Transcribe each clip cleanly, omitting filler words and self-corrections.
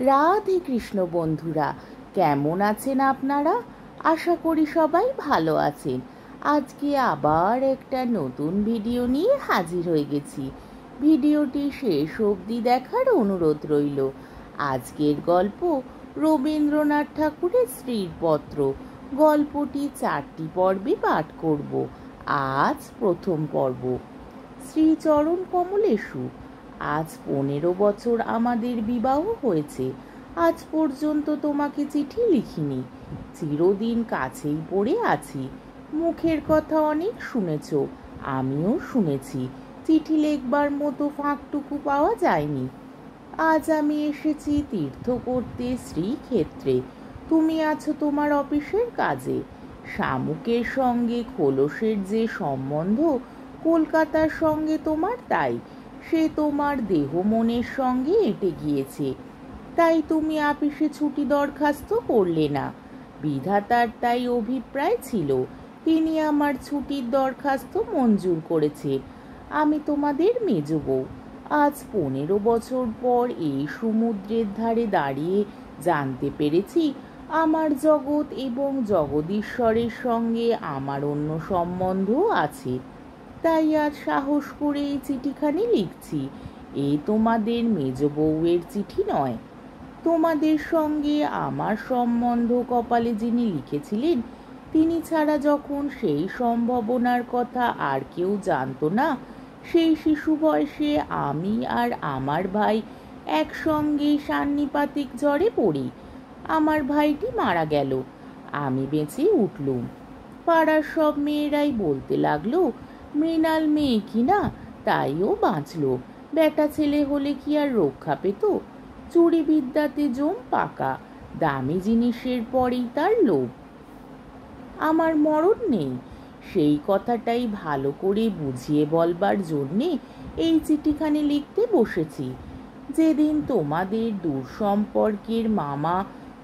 রাধে কৃষ্ণ বন্ধুরা, কেমন আছেন আপনারা? আশা করি সবাই ভালো আছেন। আজকে আবার একটা নতুন ভিডিও নিয়ে হাজির হয়ে গেছি। ভিডিওটি শেষ অবধি দেখার অনুরোধ রইল। আজকের গল্প রবীন্দ্রনাথ ঠাকুরের স্ত্রীর পত্র। গল্পটি 4টি পর্বে পাঠ করব। আজ প্রথম পর্ব। শ্রীচরণ কমলেশু, আজ 15 বছর আমাদের বিবাহ হয়েছে। আজ পর্যন্ত তোমাকে চিঠি লিখিনি। চিরদিন কাছেই পড়ে আছি। মুখের কথা অনেক শুনেছ, আমিও শুনেছি। চিঠি লেখবার মতো ফাঁকটুকু পাওয়া যায়নি। আজ আমি এসেছি তীর্থ করতে শ্রীক্ষেত্রে। তুমি আছো তোমার অফিসের কাজে। শামুকের সঙ্গে খোলসের যে সম্বন্ধ, কলকাতার সঙ্গে তোমার তাই। সে তোমার দেহ মনের সঙ্গে এঁটে গিয়েছে। তাই তুমি আপিসে ছুটি দরখাস্ত করলে না। বিধাতার তাই অভিপ্রায় ছিল, তিনি আমার ছুটির দরখাস্ত মঞ্জুর করেছে। আমি তোমাদের মেজ বউ। আজ 15 বছর পর এই সমুদ্রের ধারে দাঁড়িয়ে জানতে পেরেছি আমার জগৎ এবং জগদীশ্বরের সঙ্গে আমার অন্য সম্বন্ধ আছে। তাই আজ সাহস করে এই চিঠিখানি লিখছি। এ তোমাদের মেজ বউয়ের চিঠি নয়। তোমাদের সঙ্গে আমার সম্বন্ধ কপালে যিনি লিখেছিলেন, তিনি ছাড়া যখন সেই সম্ভাবনার কথা আর কেউ জানতো না, সেই শিশু বয়সে আমি আর আমার ভাই একসঙ্গে সান্নিপাতিক জ্বরে পড়ি। আমার ভাইটি মারা গেল, আমি বেঁচে উঠলুম। পাড়ার সব মেয়েরাই বলতে লাগলো, মৃণাল মেয়ে কিনা, তাইও বাঁচলো। বেটা ছেলে হলে কি আর রক্ষা পেত? চুরি বিদ্যাতে জম পাকা, দামি জিনিসের পরেই তার লোভ। আমার মরণ নেই, সেই কথাটাই ভালো করে বুঝিয়ে বলবার জন্যে এই চিঠিখানি লিখতে বসেছি। যেদিন তোমাদের দূর সম্পর্কের মামা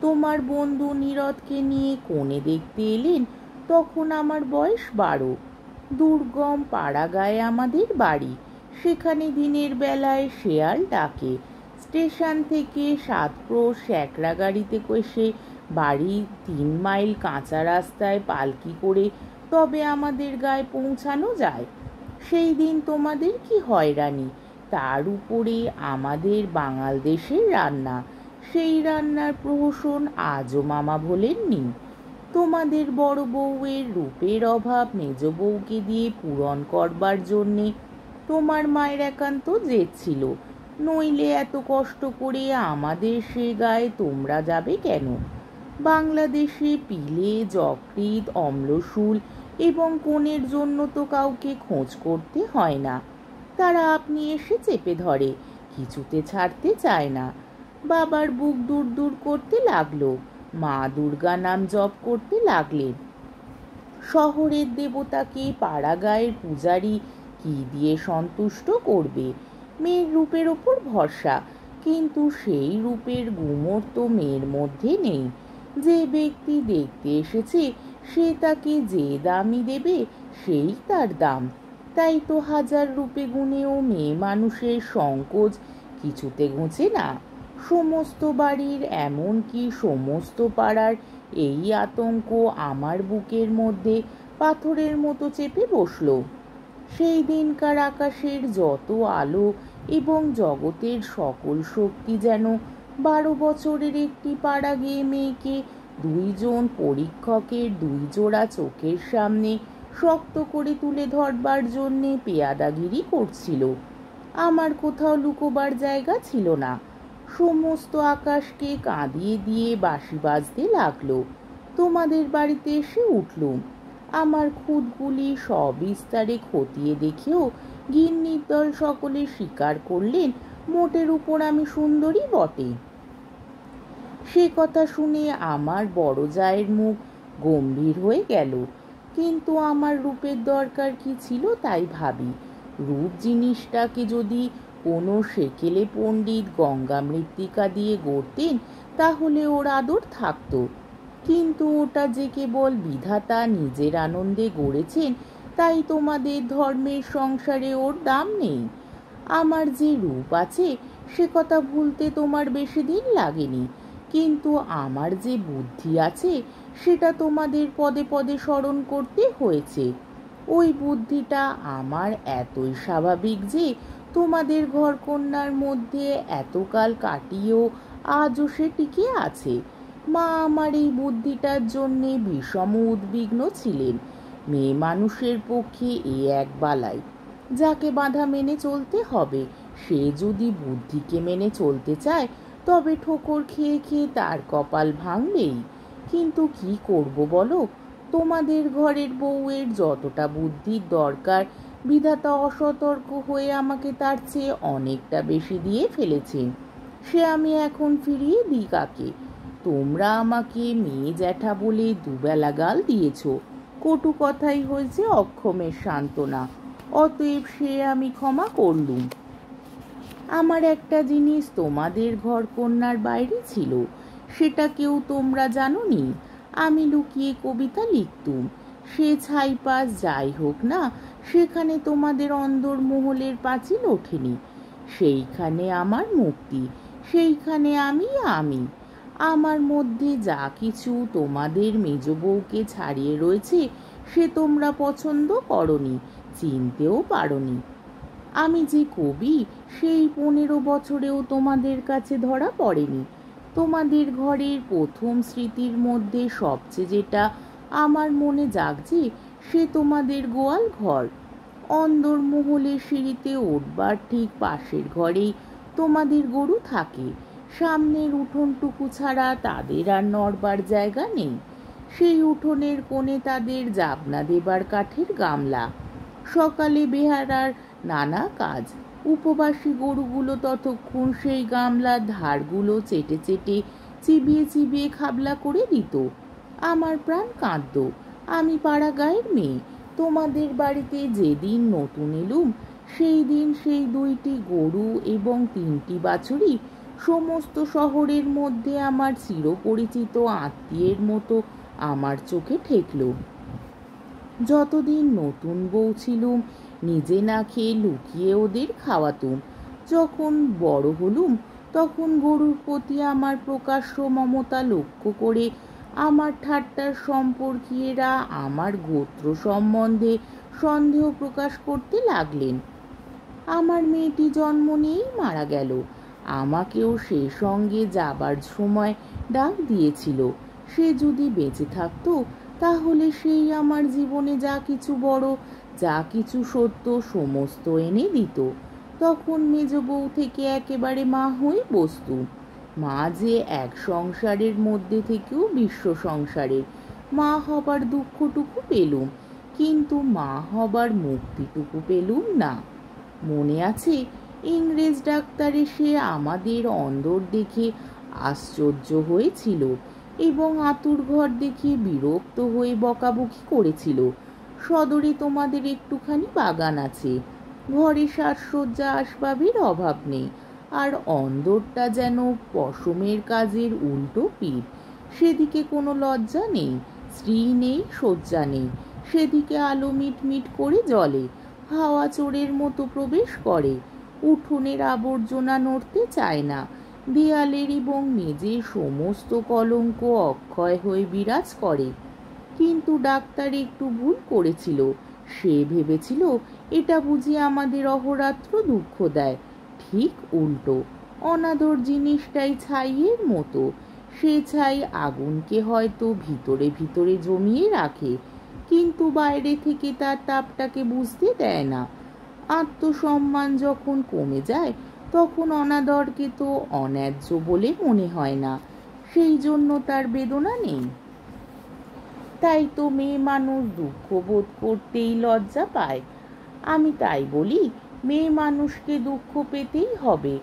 তোমার বন্ধু নীরদকে নিয়ে কনে দেখতে এলেন, তখন আমার বয়স 12। দুর্গম পাড়াগায়ে আমাদের বাড়ি। সেখানে দিনের বেলায় শেয়াল ডাকে। স্টেশন থেকে 7 ক্রোশ স্যাকরা গাড়িতে কষে বাড়ি 3 মাইল কাঁচা রাস্তায় পালকি করে তবে আমাদের গায়ে পৌঁছানো যায়। সেই দিন তোমাদের কি হয়রানি! তার উপরে আমাদের বাঙাল দেশের রান্না। সেই রান্নার প্রহসন আজও মামা ভোলেননি। তোমাদের বড় বউয়ের রূপের অভাব মেজ বউকে দিয়ে পূরণ করবার জন্যে তোমার মায়ের একান্ত জেদ ছিল। নইলে এত কষ্ট করে আমাদের সে গায়ে তোমরা যাবে কেন? বাংলাদেশে পিলে, যকৃৎ, অম্লশূল এবং কোণের জন্য তো কাউকে খোঁজ করতে হয় না। তারা আপনি এসে চেপে ধরে, কিছুতে ছাড়তে চায় না। বাবার বুক দূর দূর করতে লাগলো। মা দুর্গা নাম জপ করতে লাগলেন। শহরের দেবতাকে পাড়াগাঁয়ের পূজারী কি দিয়ে সন্তুষ্ট করবে? মেয়ের রূপের ওপর ভরসা, কিন্তু সেই রূপের গুমর তো মেয়ের মধ্যে নেই। যে ব্যক্তি দেখতে এসেছে, সে তাকে যে দামই দেবে সেই তার দাম। তাই তো 1000 রূপে গুণেও মেয়ে মানুষের সংকোচ কিছুতে ঘুচে না। সমস্ত বাড়ির, এমনকি সমস্ত পাড়ার এই আতঙ্ক আমার বুকের মধ্যে পাথরের মতো চেপে বসল। সেই দিনকার আকাশের যত আলো এবং জগতের সকল শক্তি যেন 12 বছরের একটি পাড়া গিয়ে মেয়েকে 2 জন পরীক্ষকের 2 জোড়া চোখের সামনে শক্ত করে তুলে ধরবার জন্যে পেয়াদাগিরি করছিল। আমার কোথাও লুকোবার জায়গা ছিল না। সমস্ত আকাশকে কাঁদিয়ে দিয়ে বাঁশি বাজতে লাগলো। তোমাদের বাড়িতে এসে উঠলুম। আমার খুদগুলি সবিস্তারে খতিয়ে দেখেও গিন্নির দল সকলে স্বীকার করলেন, মোটের উপর আমি সুন্দরী বটে। সে কথা শুনে আমার বড় জায়ের মুখ গম্ভীর হয়ে গেল। কিন্তু আমার রূপের দরকার কি ছিল তাই ভাবি। রূপ জিনিসটাকে যদি কোনো সেকেলে পণ্ডিত গঙ্গা মৃত্তিকা দিয়ে গড়তেন, তাহলে ওর আদর থাকতো। কিন্তু ওটা যে কেবল বিধাতা নিজের আনন্দে গড়েছেন, তাই তোমাদের ধর্মের সংসারে ওর দাম নেই। আমার যে রূপ আছে সে কথা ভুলতে তোমার বেশি দিন লাগেনি, কিন্তু আমার যে বুদ্ধি আছে সেটা তোমাদের পদে পদে স্মরণ করতে হয়েছে। ওই বুদ্ধিটা আমার এতই স্বাভাবিক যে তোমাদের ঘরকন্যার মধ্যে এতকাল কাটিয়েও আজও সে টিকে আছে। মা আমার এই বুদ্ধিটার জন্যে ভীষণ উদ্বিগ্ন ছিলেন। মেয়ে মানুষের পক্ষে এ এক বালাই, যাকে বাধা মেনে চলতে হবে। সে যদি বুদ্ধিকে মেনে চলতে চায় তবে ঠোকর খেয়ে খেয়ে তার কপাল ভাঙবেই। কিন্তু কি করব বলো, তোমাদের ঘরের বউয়ের যতটা বুদ্ধির দরকার বিধাতা অসতর্ক হয়ে আমাকে তার চেয়ে অনেকটা বেশি দিয়ে ফেলেছেন। সে আমি এখন ফিরিয়ে দিই কাকে? তোমরা আমাকে মেয়ে জ্যাঠা বলে দুবেলা গাল দিয়েছ, কটু কথাই হয়েছে অক্ষমের সান্ত্বনা, অতএব সে আমি ক্ষমা করলুম। আমার একটা জিনিস তোমাদের ঘরকন্যার বাইরে ছিল, সেটা কেউ তোমরা জানোনি। আমি লুকিয়ে কবিতা লিখতুম। সে ছাইপাশ যাই হোক না, সেখানে তোমাদের অন্দরমহলের পাঁচিল ওঠেনি। সেইখানে আমার মুক্তি, সেইখানে আমি আমি। আমার মধ্যে যা কিছু তোমাদের মেজ বউকে ছাড়িয়ে রয়েছে সে তোমরা পছন্দ করনি, চিনতেও পারোনি। আমি যে কবি সেই 15 বছরেও তোমাদের কাছে ধরা পড়েনি। তোমাদের ঘরের প্রথম স্মৃতির মধ্যে সবচেয়ে যেটা আমার মনে জাগছে সে তোমাদের গোয়াল ঘর। অন্দরমহলের সিঁড়িতে উঠবার ঠিক পাশের ঘরেই তোমাদের গরু থাকে। সামনের উঠোনটুকু ছাড়া তাদের আর নড়বার জায়গা নেই। সেই উঠোনের কোণে তাদের জাবনা দেবার কাঠের গামলা। সকালে বেহারার নানা কাজ। উপবাসী গরুগুলো ততক্ষণ সেই গামলার ধারগুলো চেটে চেটে চিবিয়ে চিবিয়ে খাবলা করে দিত। আমার প্রাণ কাঁদত। আমি পাড়া গাঁয়ের মেয়ে। তোমাদের বাড়িতে যেদিন নতুন এলুম সেই দিন সেই 2টি গরু এবং 3টি বাছুরি সমস্ত শহরের মধ্যে আমার চিরপরিচিত আত্মীয়ের মতো আমার চোখে ঠেকল। যতদিন নতুন বউ ছিলুম নিজে না খেয়ে লুকিয়ে ওদের খাওয়াতুম। যখন বড় হলুম তখন গরুর প্রতি আমার প্রকাশ্য মমতা লক্ষ্য করে আমার ঠাট্টার সম্পর্কীয়রা আমার গোত্র সম্বন্ধে সন্দেহ প্রকাশ করতে লাগলেন। আমার মেয়েটি জন্ম নিয়েই মারা গেল। আমাকেও সে সঙ্গে যাবার সময় ডাক দিয়েছিল। সে যদি বেঁচে থাকতো তাহলে সেই আমার জীবনে যা কিছু বড়, যা কিছু সত্য সমস্ত এনে দিত। তখন মেজ বউ থেকে একেবারে মা হয়ে বসতু। মা যে এক সংসারের মধ্যে থেকেও বিশ্ব সংসারের। মা হবার দুঃখটুকু পেলুম, কিন্তু মা হবার মুক্তিটুকু পেলুম না। মনে আছে ইংরেজ ডাক্তার এসে আমাদের অন্দর দেখে আশ্চর্য হয়েছিল এবং আতুর ঘর দেখে বিরক্ত হয়ে বকাবকি করেছিল। সদরে তোমাদের একটুখানি বাগান আছে, ঘরে সাজসজ্জা আসবাবের অভাব নেই, আর অন্দরটা যেন পশমের কাজের উল্টো পিঠ। সেদিকে কোনো লজ্জা নেই, স্ত্রী নেই, শয্যা নেই। সেদিকে আলো মিট মিট করে জ্বলে, হাওয়া চোরের মতো প্রবেশ করে। উঠোনের আবর্জনা নড়তে চায় না। দেয়ালের এবং মেঝের সমস্ত কলঙ্ক অক্ষয় হয়ে বিরাজ করে। কিন্তু ডাক্তার একটু ভুল করেছিল। সে ভেবেছিল এটা বুঝি আমাদের অহোরাত্র দুঃখ দেয়। ঠিক উল্টো, অনাদর জিনিসটাই ছাইয়ের মতো। সে ছাই আগুনকে হয়তো ভিতরে ভিতরে জমিয়ে রাখে, কিন্তু বাইরে থেকে তার তাপটাকে বুঝতে দেয় না। আত্মসম্মান যখন কমে যায় তখন অনাদরকে তো অন্যায্য বলে মনে হয় না, সেই জন্য তার বেদনা নেই। তাই তো মেয়ে মানুষ দুঃখ বোধ করতেই লজ্জা পায়। আমি তাই বলি, মেয়ে মানুষকে দুঃখ পেতেই হবে।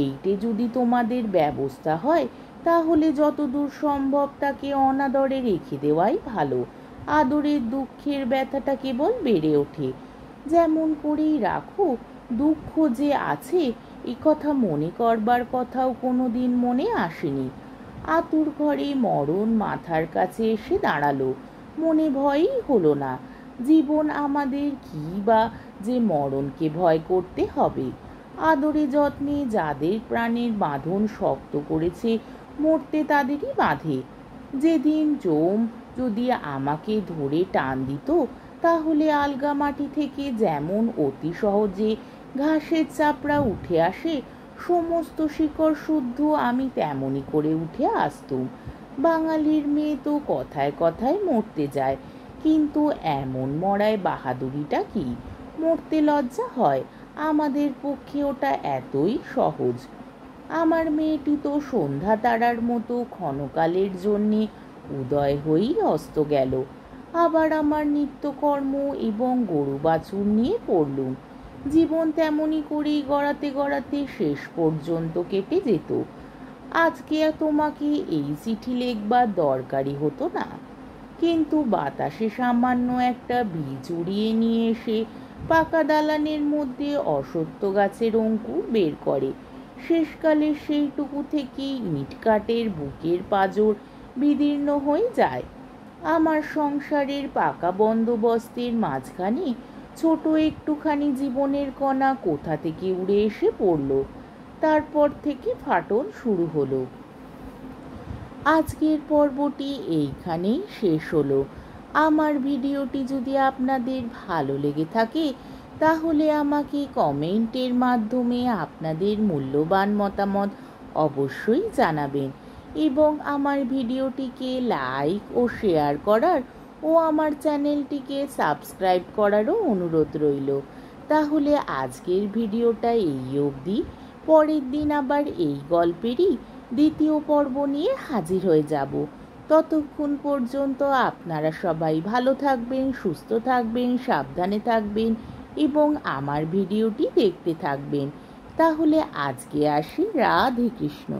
এইটে যদি তোমাদের ব্যবস্থা হয় তাহলে যতদূর সম্ভব তাকে অনাদরে রেখে দেওয়াই ভালো। আদরের দুঃখের ব্যথাটা কেবল বেড়ে ওঠে। যেমন করেই রাখো, দুঃখ যে আছে এ কথা মনে করবার কথাও কোনোদিন মনে আসেনি। আতুর ঘরে মরণ মাথার কাছে এসে দাঁড়ালো, মনে ভয়ই হলো না। জীবন আমাদের কি বা যে মরণকে ভয় করতে হবে? আদরে যত্নে যাদের প্রাণের বাঁধন শক্ত করেছে মরতে তাদেরই বাঁধে। যেদিন যম যদি আমাকে ধরে টান দিত, তাহলে আলগা মাটি থেকে যেমন অতি সহজে ঘাসের চাপড়া উঠে আসে, সমস্ত শিকড় শুদ্ধ আমি তেমনই করে উঠে আসতুম। বাঙালির মেয়ে তো কথায় কথায় মরতে যায়, কিন্তু এমন মরায় বাহাদুরিটা কি? মরতে লজ্জা হয়? আমাদের পক্ষে ওটা এতই সহজ। আমার মেয়েটি তো সন্ধ্যা তারার মতো ক্ষণকালের জন্যে উদয় হয়েই অস্ত গেল। আবার আমার নিত্যকর্ম এবং গরু বাছুর নিয়ে পড়লুম। জীবন তেমনি করেই গড়াতে গড়াতে শেষ পর্যন্ত কেটে যেত। আজকে তোমাকে এই চিঠি লিখবার দরকারই হতো না, কিন্তু বাতাসে সামান্য একটা বীজ উড়িয়ে নিয়ে এসে পাকা দালানের মধ্যে অসত্য গাছের অঙ্কুর বের করে। শেষকালে সেইটুকু থেকেই ইটকাঠের বুকের পাঁজর বিদীর্ণ হয়ে যায়। আমার সংসারের পাকা বন্দোবস্তের মাঝখানে ছোট একটুখানি জীবনের কণা কোথা থেকে উড়ে এসে পড়ল। তারপর থেকে ফাটল শুরু হলো। আজকের পর্বটি এইখানেই শেষ হলো। আমার ভিডিওটি যদি আপনাদের ভালো লেগে থাকে, তাহলে আমাকে কমেন্টের মাধ্যমে আপনাদের মূল্যবান মতামত অবশ্যই জানাবেন এবং আমার ভিডিওটিকে লাইক ও শেয়ার করার ও আমার চ্যানেলটিকে সাবস্ক্রাইব করারও অনুরোধ রইল। তাহলে আজকের ভিডিওটা এই অবধি। পরের দিন আবার এই গল্পেরই দ্বিতীয় পর্ব নিয়ে হাজির হয়ে যাব। ততক্ষণ পর্যন্ত আপনারা সবাই ভালো থাকবেন, সুস্থ থাকবেন, সাবধানে থাকবেন এবং আমার ভিডিওটি দেখতে থাকবেন। তাহলে আজকে আসি। রাধে কৃষ্ণ।